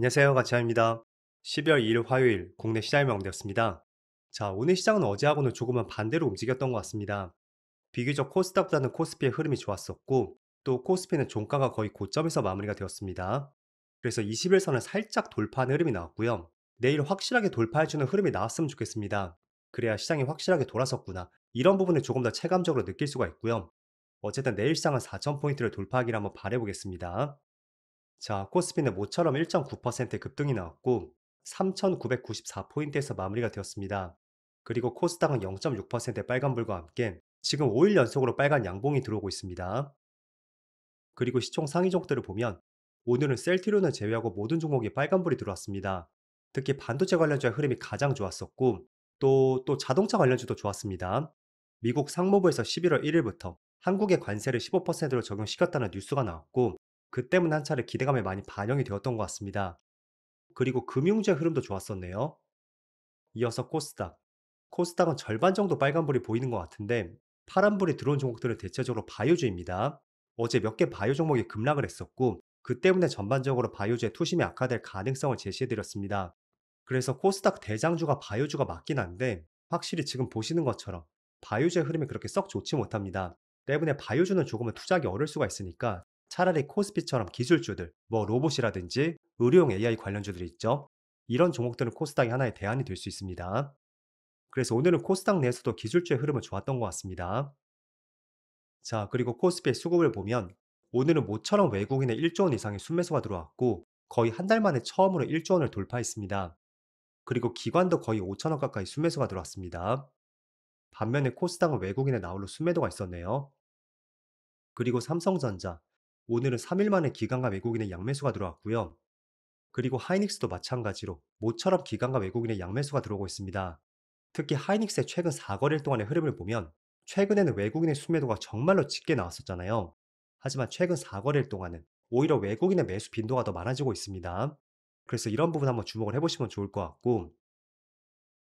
안녕하세요. 가치아입니다. 12월 2일 화요일 국내 시장이 마감되었습니다. 자, 오늘 시장은 어제하고는 조금은 반대로 움직였던 것 같습니다. 비교적 코스닥보다는 코스피의 흐름이 좋았었고, 또 코스피는 종가가 거의 고점에서 마무리가 되었습니다. 그래서 21선을 살짝 돌파하는 흐름이 나왔고요. 내일 확실하게 돌파해주는 흐름이 나왔으면 좋겠습니다. 그래야 시장이 확실하게 돌아섰구나. 이런 부분을 조금 더 체감적으로 느낄 수가 있고요. 어쨌든 내일 시장은 4,000포인트를 돌파하기를 한번 바라보겠습니다. 자, 코스피는 모처럼 1.9% 급등이 나왔고 3,994포인트에서 마무리가 되었습니다. 그리고 코스닥은 0.6% 빨간불과 함께 지금 5일 연속으로 빨간 양봉이 들어오고 있습니다. 그리고 시총 상위 종목들을 보면 오늘은 셀트리온을 제외하고 모든 종목이 빨간불이 들어왔습니다. 특히 반도체 관련주의 흐름이 가장 좋았었고 또 자동차 관련주도 좋았습니다. 미국 상무부에서 11월 1일부터 한국의 관세를 15%로 적용시켰다는 뉴스가 나왔고 그 때문에 한 차례 기대감에 많이 반영이 되었던 것 같습니다. 그리고 금융주의 흐름도 좋았었네요. 이어서 코스닥. 코스닥은 절반 정도 빨간불이 보이는 것 같은데 파란불이 들어온 종목들은 대체적으로 바이오주입니다. 어제 몇 개 바이오 종목이 급락을 했었고 그 때문에 전반적으로 바이오주의 투심이 악화될 가능성을 제시해드렸습니다. 그래서 코스닥 대장주가 바이오주가 맞긴 한데 확실히 지금 보시는 것처럼 바이오주의 흐름이 그렇게 썩 좋지 못합니다. 때문에 바이오주는 조금은 투자하기 어려울 수가 있으니까 차라리 코스피처럼 기술주들, 뭐 로봇이라든지 의료용 AI 관련주들이 있죠. 이런 종목들은 코스닥이 하나의 대안이 될 수 있습니다. 그래서 오늘은 코스닥 내에서도 기술주의 흐름은 좋았던 것 같습니다. 자, 그리고 코스피의 수급을 보면 오늘은 모처럼 외국인의 1조 원 이상의 순매수가 들어왔고 거의 한 달 만에 처음으로 1조 원을 돌파했습니다. 그리고 기관도 거의 5천원 가까이 순매수가 들어왔습니다. 반면에 코스닥은 외국인의 나홀로 순매도가 있었네요. 그리고 삼성전자, 오늘은 3일 만에 기관과 외국인의 양매수가 들어왔고요. 그리고 하이닉스도 마찬가지로 모처럼 기관과 외국인의 양매수가 들어오고 있습니다. 특히 하이닉스의 최근 4거래일 동안의 흐름을 보면 최근에는 외국인의 순매도가 정말로 짙게 나왔었잖아요. 하지만 최근 4거래일 동안은 오히려 외국인의 매수 빈도가 더 많아지고 있습니다. 그래서 이런 부분 한번 주목을 해보시면 좋을 것 같고,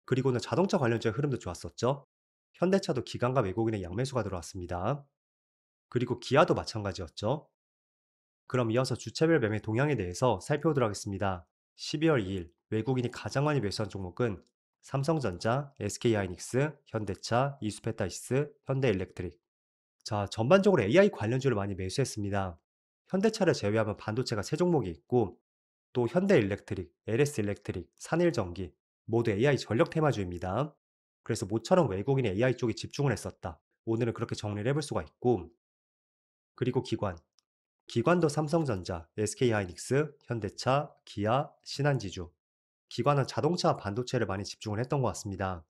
그리고는 자동차 관련주의 흐름도 좋았었죠. 현대차도 기관과 외국인의 양매수가 들어왔습니다. 그리고 기아도 마찬가지였죠. 그럼 이어서 주체별 매매 동향에 대해서 살펴보도록 하겠습니다. 12월 2일 외국인이 가장 많이 매수한 종목은 삼성전자, SK하이닉스, 현대차, 이수페타이스, 현대일렉트릭. 자, 전반적으로 AI 관련주를 많이 매수했습니다. 현대차를 제외하면 반도체가 세 종목이 있고 또 현대일렉트릭, LS일렉트릭, 산일전기 모두 AI 전력 테마주입니다. 그래서 모처럼 외국인이 AI 쪽에 집중을 했었다. 오늘은 그렇게 정리를 해볼 수가 있고, 그리고 기관. 기관도 삼성전자, SK하이닉스, 현대차, 기아, 신한지주. 기관은 자동차 반도체를 많이 집중을 했던 것 같습니다.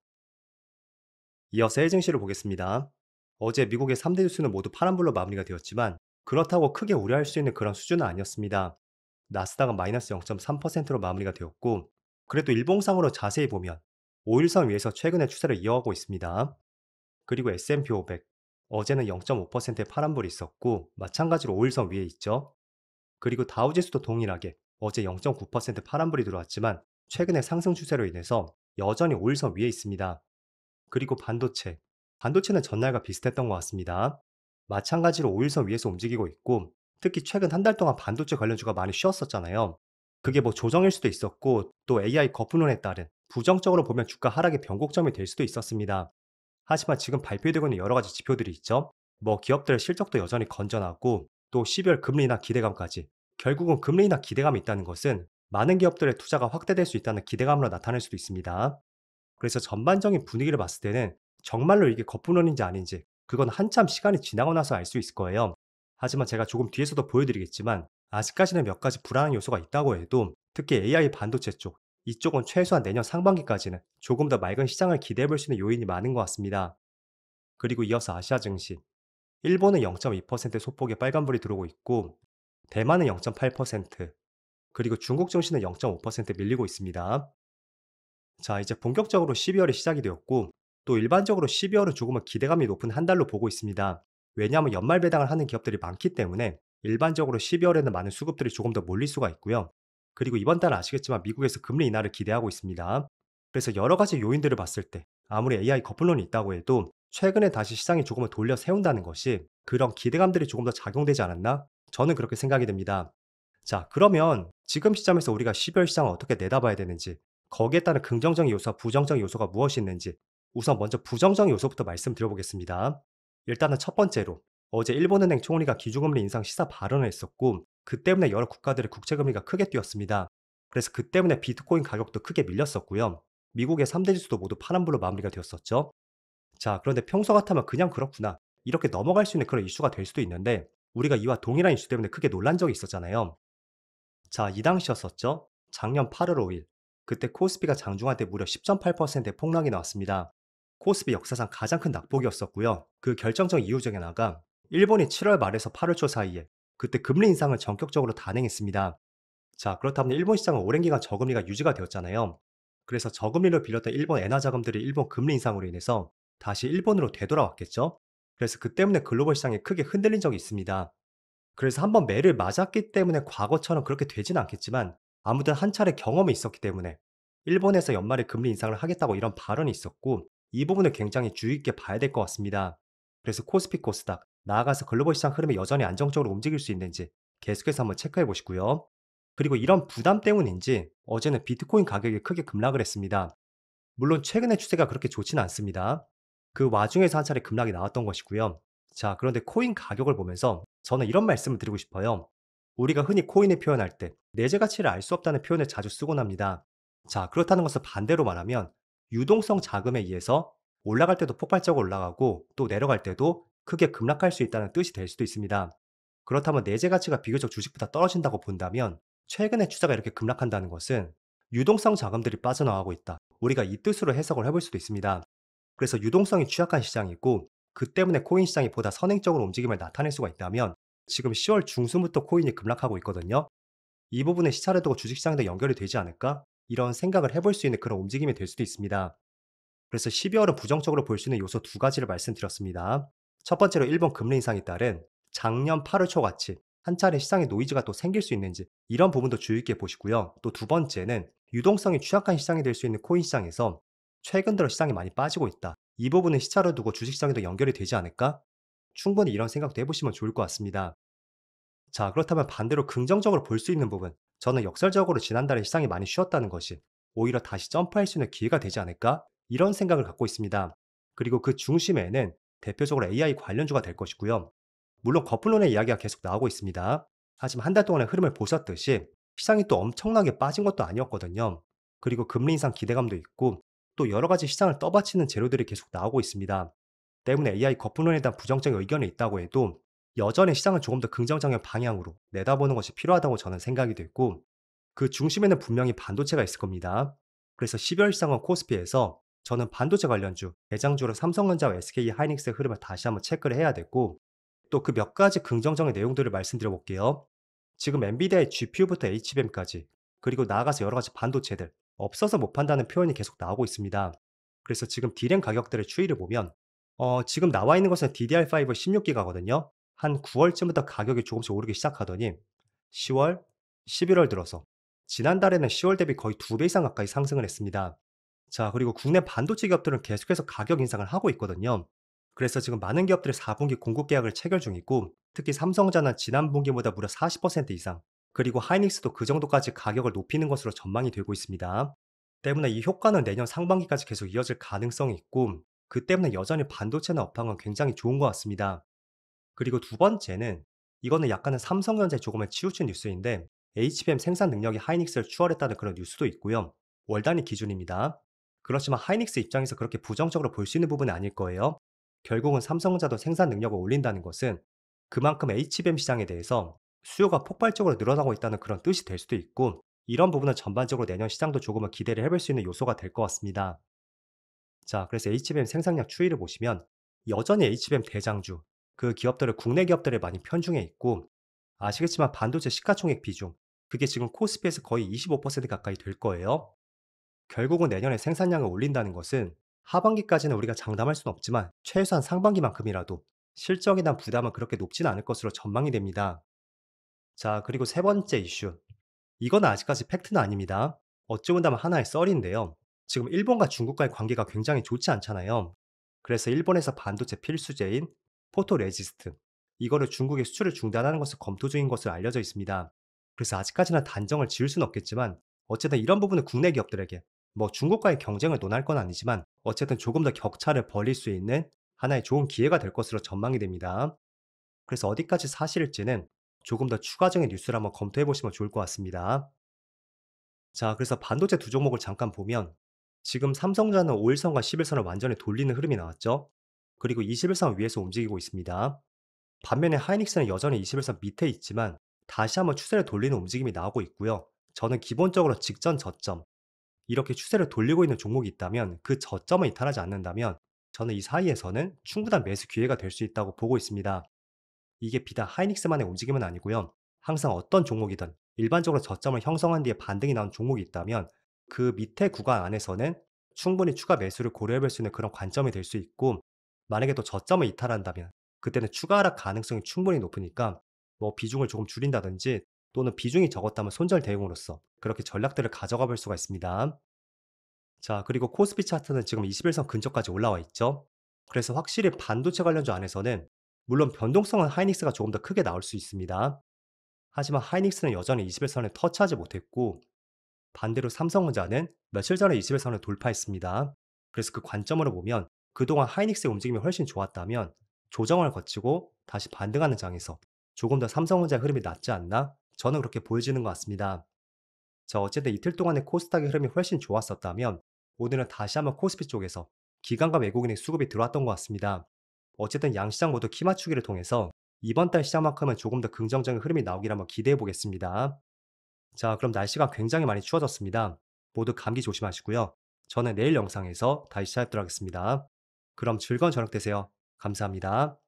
이어서 해증시를 보겠습니다. 어제 미국의 3대 뉴스는 모두 파란불로 마무리가 되었지만 그렇다고 크게 우려할 수 있는 그런 수준은 아니었습니다. 나스닥은 마이너스 0.3%로 마무리가 되었고 그래도 일봉상으로 자세히 보면 5일선 위에서 최근의 추세를 이어가고 있습니다. 그리고 S&P 500 어제는 0.5%의 파란불이 있었고 마찬가지로 5일선 위에 있죠. 그리고 다우지수도 동일하게 어제 0.9% 파란불이 들어왔지만 최근의 상승 추세로 인해서 여전히 5일선 위에 있습니다. 그리고 반도체. 반도체는 전날과 비슷했던 것 같습니다. 마찬가지로 5일선 위에서 움직이고 있고 특히 최근 한 달 동안 반도체 관련주가 많이 쉬었었잖아요. 그게 뭐 조정일 수도 있었고 또 AI 거품론에 따른 부정적으로 보면 주가 하락의 변곡점이 될 수도 있었습니다. 하지만 지금 발표되고 있는 여러 가지 지표들이 있죠. 뭐 기업들의 실적도 여전히 건전하고 또 12월 금리 인하 기대감까지. 결국은 금리 인하 기대감이 있다는 것은 많은 기업들의 투자가 확대될 수 있다는 기대감으로 나타날 수도 있습니다. 그래서 전반적인 분위기를 봤을 때는 정말로 이게 거품론인지 아닌지 그건 한참 시간이 지나고 나서 알 수 있을 거예요. 하지만 제가 조금 뒤에서도 보여드리겠지만 아직까지는 몇 가지 불안한 요소가 있다고 해도 특히 AI 반도체 쪽, 이쪽은 최소한 내년 상반기까지는 조금 더 맑은 시장을 기대해 볼 수 있는 요인이 많은 것 같습니다. 그리고 이어서 아시아 증시. 일본은 0.2% 소폭의 빨간불이 들어오고 있고 대만은 0.8%, 그리고 중국 증시는 0.5% 밀리고 있습니다. 자, 이제 본격적으로 12월이 시작이 되었고, 또 일반적으로 12월은 조금은 기대감이 높은 한 달로 보고 있습니다. 왜냐하면 연말 배당을 하는 기업들이 많기 때문에 일반적으로 12월에는 많은 수급들이 조금 더 몰릴 수가 있고요. 그리고 이번 달 아시겠지만 미국에서 금리 인하를 기대하고 있습니다. 그래서 여러 가지 요인들을 봤을 때 아무리 AI 거품론이 있다고 해도 최근에 다시 시장이 조금은 돌려 세운다는 것이 그런 기대감들이 조금 더 작용되지 않았나? 저는 그렇게 생각이 됩니다. 자, 그러면 지금 시점에서 우리가 12월 시장을 어떻게 내다봐야 되는지, 거기에 따른 긍정적인 요소와 부정적인 요소가 무엇이 있는지, 우선 먼저 부정적인 요소부터 말씀드려보겠습니다. 일단은 첫 번째로, 어제 일본은행 총리가 기준금리 인상 시사 발언을 했었고, 그 때문에 여러 국가들의 국채금리가 크게 뛰었습니다. 그래서 그 때문에 비트코인 가격도 크게 밀렸었고요. 미국의 3대 지수도 모두 파란불로 마무리가 되었었죠. 자, 그런데 평소 같으면 그냥 그렇구나, 이렇게 넘어갈 수 있는 그런 이슈가 될 수도 있는데, 우리가 이와 동일한 이슈 때문에 크게 놀란 적이 있었잖아요. 자, 이 당시였었죠. 작년 8월 5일. 그때 코스피가 장중할 때 무려 10.8%의 폭락이 나왔습니다. 코스피 역사상 가장 큰 낙폭이었었고요. 그 결정적 이유 중에 하나가 일본이 7월 말에서 8월 초 사이에 그때 금리 인상을 전격적으로 단행했습니다. 자, 그렇다면 일본 시장은 오랜 기간 저금리가 유지가 되었잖아요. 그래서 저금리를 빌렸던 일본 엔화 자금들이 일본 금리 인상으로 인해서 다시 일본으로 되돌아왔겠죠. 그래서 그 때문에 글로벌 시장이 크게 흔들린 적이 있습니다. 그래서 한번 매를 맞았기 때문에 과거처럼 그렇게 되진 않겠지만, 아무튼 한 차례 경험이 있었기 때문에 일본에서 연말에 금리 인상을 하겠다고 이런 발언이 있었고, 이 부분을 굉장히 주의 있게 봐야 될 것 같습니다. 그래서 코스피 코스닥 나아가서 글로벌 시장 흐름이 여전히 안정적으로 움직일 수 있는지 계속해서 한번 체크해 보시고요. 그리고 이런 부담 때문인지 어제는 비트코인 가격이 크게 급락을 했습니다. 물론 최근의 추세가 그렇게 좋지는 않습니다. 그 와중에서 한 차례 급락이 나왔던 것이고요. 자, 그런데 코인 가격을 보면서 저는 이런 말씀을 드리고 싶어요. 우리가 흔히 코인을 표현할 때 내재 가치를 알 수 없다는 표현을 자주 쓰곤 합니다. 자, 그렇다는 것을 반대로 말하면 유동성 자금에 의해서 올라갈 때도 폭발적으로 올라가고 또 내려갈 때도 크게 급락할 수 있다는 뜻이 될 수도 있습니다. 그렇다면 내재 가치가 비교적 주식보다 떨어진다고 본다면 최근의 추세가 이렇게 급락한다는 것은 유동성 자금들이 빠져나가고 있다, 우리가 이 뜻으로 해석을 해볼 수도 있습니다. 그래서 유동성이 취약한 시장이고 그 때문에 코인 시장이 보다 선행적으로 움직임을 나타낼 수가 있다면 지금 10월 중순부터 코인이 급락하고 있거든요. 이 부분에 시차를 두고 주식시장도 연결이 되지 않을까? 이런 생각을 해볼 수 있는 그런 움직임이 될 수도 있습니다. 그래서 12월은 부정적으로 볼 수 있는 요소 두 가지를 말씀드렸습니다. 첫 번째로 일본 금리 인상에 따른 작년 8월 초 같이 한 차례 시장에 노이즈가 또 생길 수 있는지, 이런 부분도 주의 있게 보시고요. 또 두 번째는 유동성이 취약한 시장이 될 수 있는 코인 시장에서 최근 들어 시장이 많이 빠지고 있다, 이 부분은 시차를 두고 주식시장에도 연결이 되지 않을까? 충분히 이런 생각도 해보시면 좋을 것 같습니다. 자, 그렇다면 반대로 긍정적으로 볼 수 있는 부분, 저는 역설적으로 지난달에 시장이 많이 쉬었다는 것이 오히려 다시 점프할 수 있는 기회가 되지 않을까? 이런 생각을 갖고 있습니다. 그리고 그 중심에는 대표적으로 AI 관련주가 될 것이고요. 물론 거품론의 이야기가 계속 나오고 있습니다. 하지만 한 달 동안의 흐름을 보셨듯이 시장이 또 엄청나게 빠진 것도 아니었거든요. 그리고 금리 인상 기대감도 있고 또 여러 가지 시장을 떠받치는 재료들이 계속 나오고 있습니다. 때문에 AI 거품론에 대한 부정적인 의견이 있다고 해도 여전히 시장을 조금 더 긍정적인 방향으로 내다보는 것이 필요하다고 저는 생각이 됐고, 그 중심에는 분명히 반도체가 있을 겁니다. 그래서 12월 시장은 코스피에서 저는 반도체 관련주, 대장주로 삼성전자와 SK 하이닉스의 흐름을 다시 한번 체크를 해야 되고, 또 그 몇 가지 긍정적인 내용들을 말씀드려 볼게요. 지금 엔비디아의 GPU부터 HBM까지, 그리고 나아가서 여러 가지 반도체들, 없어서 못 판다는 표현이 계속 나오고 있습니다. 그래서 지금 D램 가격들의 추이를 보면 지금 나와 있는 것은 DDR5 16기가거든요. 한 9월쯤부터 가격이 조금씩 오르기 시작하더니 10월, 11월 들어서 지난달에는 10월 대비 거의 2배 이상 가까이 상승을 했습니다. 자, 그리고 국내 반도체 기업들은 계속해서 가격 인상을 하고 있거든요. 그래서 지금 많은 기업들이 4분기 공급 계약을 체결 중이고, 특히 삼성전자는 지난 분기보다 무려 40% 이상, 그리고 하이닉스도 그 정도까지 가격을 높이는 것으로 전망이 되고 있습니다. 때문에 이 효과는 내년 상반기까지 계속 이어질 가능성이 있고, 그 때문에 여전히 반도체나 업황은 굉장히 좋은 것 같습니다. 그리고 두 번째는, 이거는 약간은 삼성전자에 조금은 치우친 뉴스인데, HBM 생산 능력이 하이닉스를 추월했다는 그런 뉴스도 있고요. 월 단위 기준입니다. 그렇지만 하이닉스 입장에서 그렇게 부정적으로 볼 수 있는 부분은 아닐 거예요. 결국은 삼성전자도 생산 능력을 올린다는 것은 그만큼 HBM 시장에 대해서 수요가 폭발적으로 늘어나고 있다는 그런 뜻이 될 수도 있고, 이런 부분은 전반적으로 내년 시장도 조금은 기대를 해볼 수 있는 요소가 될 것 같습니다. 자, 그래서 HBM 생산량 추이를 보시면 여전히 HBM 대장주, 그 기업들을 국내 기업들에 많이 편중해 있고, 아시겠지만 반도체 시가총액 비중, 그게 지금 코스피에서 거의 25% 가까이 될 거예요. 결국은 내년에 생산량을 올린다는 것은 하반기까지는 우리가 장담할 수는 없지만 최소한 상반기만큼이라도 실적에 대한 부담은 그렇게 높지는 않을 것으로 전망이 됩니다. 자, 그리고 세 번째 이슈. 이건 아직까지 팩트는 아닙니다. 어찌 본다면 하나의 썰인데요. 지금 일본과 중국과의 관계가 굉장히 좋지 않잖아요. 그래서 일본에서 반도체 필수제인 포토레지스트, 이거를 중국에 수출을 중단하는 것을 검토 중인 것으로 알려져 있습니다. 그래서 아직까지는 단정을 지을 수는 없겠지만 어쨌든 이런 부분은 국내 기업들에게 뭐 중국과의 경쟁을 논할 건 아니지만 어쨌든 조금 더 격차를 벌릴 수 있는 하나의 좋은 기회가 될 것으로 전망이 됩니다. 그래서 어디까지 사실일지는 조금 더 추가적인 뉴스를 한번 검토해 보시면 좋을 것 같습니다. 자, 그래서 반도체 두 종목을 잠깐 보면 지금 삼성전자는 5일선과 10일선을 완전히 돌리는 흐름이 나왔죠. 그리고 21선 위에서 움직이고 있습니다. 반면에 하이닉스는 여전히 21선 밑에 있지만 다시 한번 추세를 돌리는 움직임이 나오고 있고요. 저는 기본적으로 직전 저점, 이렇게 추세를 돌리고 있는 종목이 있다면 그 저점을 이탈하지 않는다면 저는 이 사이에서는 충분한 매수 기회가 될 수 있다고 보고 있습니다. 이게 비단 하이닉스만의 움직임은 아니고요. 항상 어떤 종목이든 일반적으로 저점을 형성한 뒤에 반등이 나온 종목이 있다면 그 밑에 구간 안에서는 충분히 추가 매수를 고려해 볼 수 있는 그런 관점이 될 수 있고, 만약에 또 저점을 이탈한다면 그때는 추가 하락 가능성이 충분히 높으니까 뭐 비중을 조금 줄인다든지 또는 비중이 적었다면 손절 대응으로서 그렇게 전략들을 가져가 볼 수가 있습니다. 자, 그리고 코스피 차트는 지금 21선 근처까지 올라와 있죠. 그래서 확실히 반도체 관련주 안에서는 물론 변동성은 하이닉스가 조금 더 크게 나올 수 있습니다. 하지만 하이닉스는 여전히 21선을 터치하지 못했고 반대로 삼성전자는 며칠 전에 21선을 돌파했습니다. 그래서 그 관점으로 보면 그동안 하이닉스의 움직임이 훨씬 좋았다면 조정을 거치고 다시 반등하는 장에서 조금 더 삼성전자의 흐름이 낫지 않나? 저는 그렇게 보여지는 것 같습니다. 자, 어쨌든 이틀 동안의 코스닥의 흐름이 훨씬 좋았었다면 오늘은 다시 한번 코스피 쪽에서 기관과 외국인의 수급이 들어왔던 것 같습니다. 어쨌든 양시장 모두 키 맞추기를 통해서 이번 달 시장만큼은 조금 더 긍정적인 흐름이 나오길 한번 기대해 보겠습니다. 자, 그럼 날씨가 굉장히 많이 추워졌습니다. 모두 감기 조심하시고요. 저는 내일 영상에서 다시 찾아뵙도록 하겠습니다. 그럼 즐거운 저녁 되세요. 감사합니다.